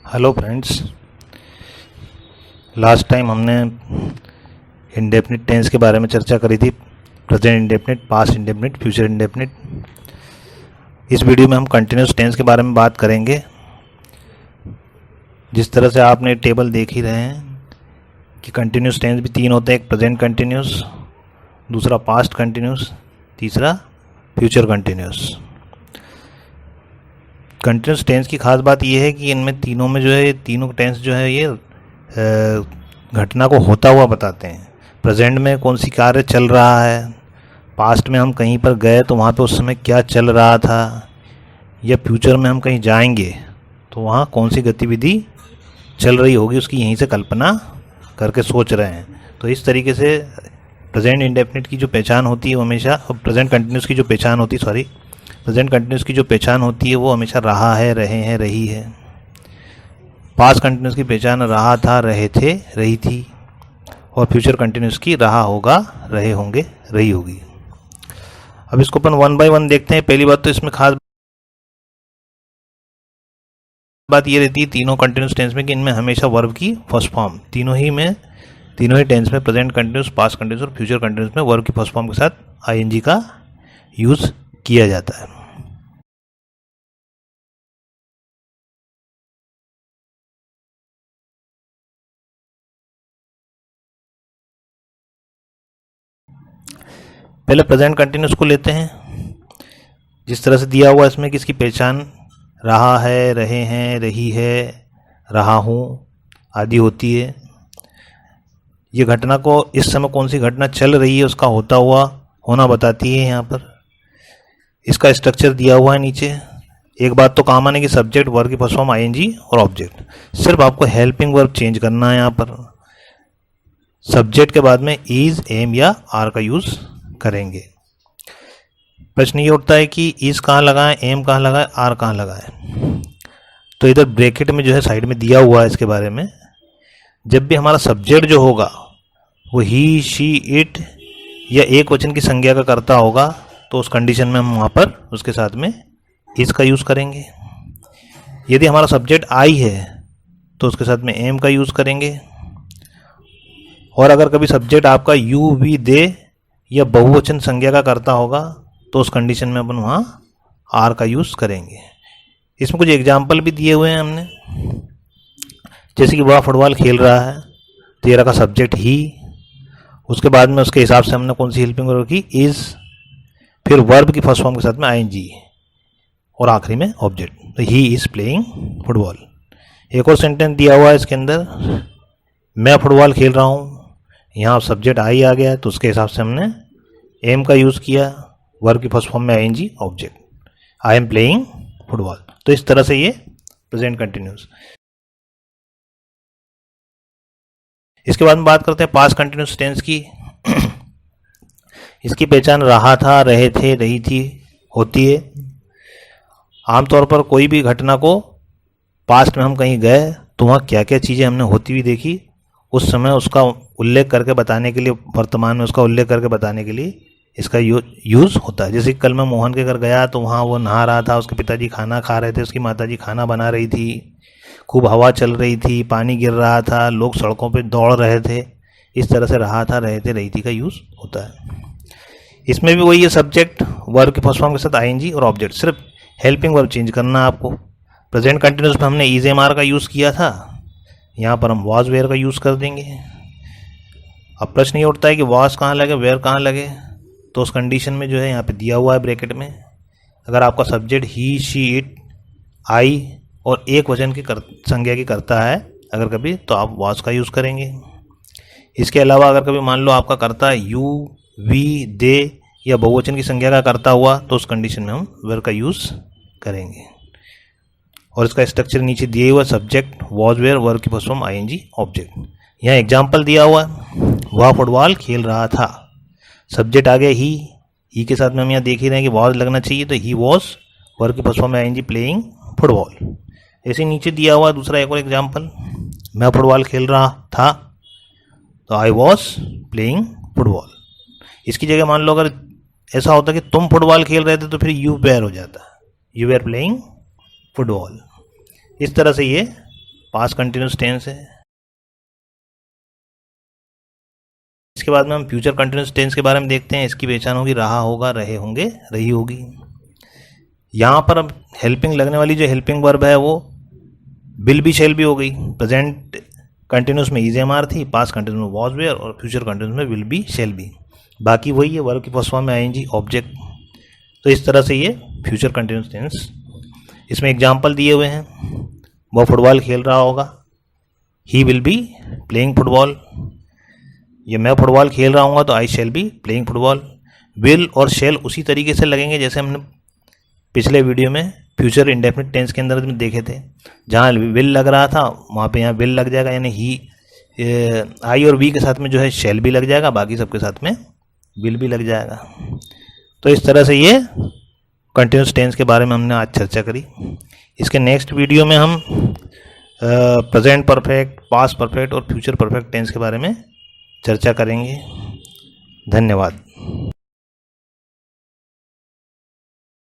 Hello friends, last time हमने indefinite tense के बारे में चर्चा करी थी। Present indefinite, past indefinite, future indefinite. इस वीडियो में हम कंटिन्यूस टेंस के बारे में बात करेंगे। जिस तरह से आपने टेबल देख ही रहे हैं कि कंटिन्यूस टेंस भी तीन होते हैं, एक प्रेजेंट कंटिन्यूस, दूसरा पास्ट कंटिन्यूस, तीसरा फ्यूचर कंटिन्यूस। कंटिन्यूस टेंस की खास बात यह है कि इनमें तीनों में जो है, तीनों टेंस जो है ये घटना को होता हुआ बताते हैं। प्रेजेंट में कौन सी कार्य चल रहा है, पास्ट में हम कहीं पर गए तो वहाँ पे उस समय क्या चल रहा था, या फ्यूचर में हम कहीं जाएंगे तो वहाँ कौन सी गतिविधि चल रही होगी, उसकी यहीं से कल्पना करके सोच रहे हैं। तो इस तरीके से प्रेजेंट इंडेफिनिट की जो पहचान होती है वो हमेशा, प्रेजेंट कंटिन्यूस की जो पहचान होती है, प्रेजेंट कंटिन्यूस की जो पहचान होती है वो हमेशा रहा है, रहे हैं, रही है। पास्ट कंटिन्यूस की पहचान रहा था, रहे थे, रही थी। और फ्यूचर कंटिन्यूस की रहा होगा, रहे होंगे, रही होगी। अब इसको अपन वन बाय वन देखते हैं। पहली बात तो इसमें खास बात ये रहती है तीनों कंटिन्यूस टेंस में कि इनमें हमेशा वर्ब की फर्स्ट फॉर्म, तीनों ही टेंस में, प्रेजेंट कंटिन्यूस, पास्ट कंटिन्यूस और फ्यूचर कंटिन्यूस में वर्ब की फर्स्ट फॉर्म के साथ आईएनजी का यूज किया जाता है। पहले प्रेजेंट कंटिन्यूस को लेते हैं। जिस तरह से दिया हुआ इसमें कि इसकी पहचान रहा है, रहे हैं, रही है, रहा हूँ आदि होती है। ये घटना को, इस समय कौन सी घटना चल रही है उसका होता हुआ होना बताती है। यहाँ पर इसका स्ट्रक्चर दिया हुआ है नीचे। एक बात तो कॉमन है कि सब्जेक्ट, वर्ब की फर्स्ट फॉर्म आईएनजी और ऑब्जेक्ट। सिर्फ आपको हेल्पिंग वर्ब चेंज करना है। यहाँ पर सब्जेक्ट के बाद में इज, एम या आर का यूज करेंगे। प्रश्न ये उठता है कि इज कहाँ लगाएं, एम कहाँ लगाएं, आर कहाँ लगाएं। तो इधर ब्रैकेट में जो है साइड में दिया हुआ है इसके बारे में। जब भी हमारा सब्जेक्ट जो होगा वो ही, शी, इट या एक वचन की संज्ञा का कर्ता होगा तो उस कंडीशन में हम वहाँ पर उसके साथ में इज का यूज़ करेंगे। यदि हमारा सब्जेक्ट आई है तो उसके साथ में एम का यूज़ करेंगे। और अगर कभी सब्जेक्ट आपका यू, वी, दे या बहुवचन संज्ञा का कर्ता होगा तो उस कंडीशन में अपन वहाँ आर का यूज़ करेंगे। इसमें कुछ एग्जाम्पल भी दिए हुए हैं हमने, जैसे कि वह फुटबॉल खेल रहा है, तेरा का सब्जेक्ट ही, उसके बाद में उसके हिसाब से हमने कौन सी हेल्पिंग वर्ब की, इज, फिर वर्ब की फर्स्ट फॉर्म के साथ में आईएनजी और आखिरी में ऑब्जेक्ट। तो ही इज प्लेइंग फुटबॉल। एक और सेंटेंस दिया हुआ है इसके अंदर, मैं फुटबॉल खेल रहा हूँ। यहाँ सब्जेक्ट आई आ गया है तो उसके हिसाब से हमने एम का यूज़ किया, वर्ब की फर्स्ट फॉर्म में ING, object, I am playing football. तो इस तरह से ये प्रेजेंट कंटिन्यूस। इसके बाद में बात करते हैं पास्ट कंटिन्यूस टेंस की। इसकी पहचान रहा था, रहे थे, रही थी होती है। आमतौर पर कोई भी घटना को पास्ट में हम कहीं गए तो वहाँ क्या क्या चीज़ें हमने होती हुई देखी, उस समय उसका उल्लेख करके बताने के लिए, वर्तमान में उसका उल्लेख करके बताने के लिए इसका यूज़ होता है। जैसे कल मैं मोहन के घर गया तो वहाँ वो नहा रहा था, उसके पिताजी खाना खा रहे थे, उसकी माताजी खाना बना रही थी, खूब हवा चल रही थी, पानी गिर रहा था, लोग सड़कों पे दौड़ रहे थे। इस तरह से रहा था, रहे थे, रही थी का यूज़ होता है। इसमें भी वही है, सब्जेक्ट, वर्ब की फर्स्ट फॉर्म के साथ आईएनजी और ऑब्जेक्ट। सिर्फ हेल्पिंग वर्ब चेंज करना है आपको। प्रेजेंट कंटिन्यूस में हमने इज, एम, आर का यूज़ किया था, यहाँ पर हम वॉज, वेयर का यूज़ कर देंगे। अब प्रश्न ये उठता है कि वॉज कहाँ लगे, वेयर कहाँ लगे। तो उस कंडीशन में जो है यहाँ पे दिया हुआ है ब्रैकेट में, अगर आपका सब्जेक्ट ही, शी, इट, आई और एक वचन की संज्ञा की करता है अगर कभी, तो आप वॉज का यूज़ करेंगे। इसके अलावा अगर कभी मान लो आपका करता है यू, वी, दे या बहुवचन की संज्ञा का करता हुआ तो उस कंडीशन में हम वेयर का यूज़ करेंगे। और इसका स्ट्रक्चर नीचे दिए हुआ, सब्जेक्ट, वॉज, वेयर, वर्ब की फर्स्ट फॉर्म आईएनजी, ऑब्जेक्ट। यहाँ एग्जाम्पल दिया हुआ है, वह फुटबॉल खेल रहा था, सब्जेक्ट आ गया ही के साथ में हम यहाँ देख ही रहे हैं कि वॉज लगना चाहिए, तो ही वॉज, वर्ब की फर्स्ट फॉर्म में आईएनजी, प्लेइंग फुटबॉल। ऐसे नीचे दिया हुआ दूसरा एक और एग्जाम्पल, मैं फुटबॉल खेल रहा था तो आई वॉज प्लेइंग फुटबॉल। इसकी जगह मान लो अगर ऐसा होता कि तुम फुटबॉल खेल रहे थे तो फिर यू वेयर हो जाता, यू वेयर प्लेइंग फुटबॉल। इस तरह से ये पास्ट कंटिन्यूस टेंस है। इसके बाद में हम फ्यूचर कंटिन्यूस टेंस के बारे में देखते हैं। इसकी पहचान होगी रहा होगा, रहे होंगे, रही होगी। यहाँ पर अब हेल्पिंग लगने वाली जो हेल्पिंग वर्ब है वो विल बी शैल बी हो गई। प्रेजेंट कंटिन्यूस में इज एम आर थी, पास्ट कंटिन्यूस में वॉज वेयर और फ्यूचर कंटिन्यूस में विल बी शैल बी। बाकी वही है, वर्ब की फर्स्ट फॉर्म में आईएनजी, ऑब्जेक्ट। तो इस तरह से ये फ्यूचर कंटिन्यूस टेंस। इसमें एग्जाम्पल दिए हुए हैं। वो फुटबॉल खेल रहा होगा, he will be playing football. ये मैं फुटबॉल खेल रहा हूँ तो I shall be playing football. Will और शैल उसी तरीके से लगेंगे जैसे हमने पिछले वीडियो में फ्यूचर इंडेफिनिट टेंस के अंदर में देखे थे। जहाँ विल लग रहा था वहाँ पे यहाँ विल लग जाएगा, यानी ही आई और वी के साथ में जो है शैल भी लग जाएगा, बाकी सबके साथ में विल भी लग जाएगा। तो इस तरह से ये कंटिन्यूस टेंस के बारे में हमने आज चर्चा करी। इसके नेक्स्ट वीडियो में हम प्रेजेंट परफेक्ट, पास्ट परफेक्ट और फ्यूचर परफेक्ट टेंस के बारे में चर्चा करेंगे। धन्यवाद।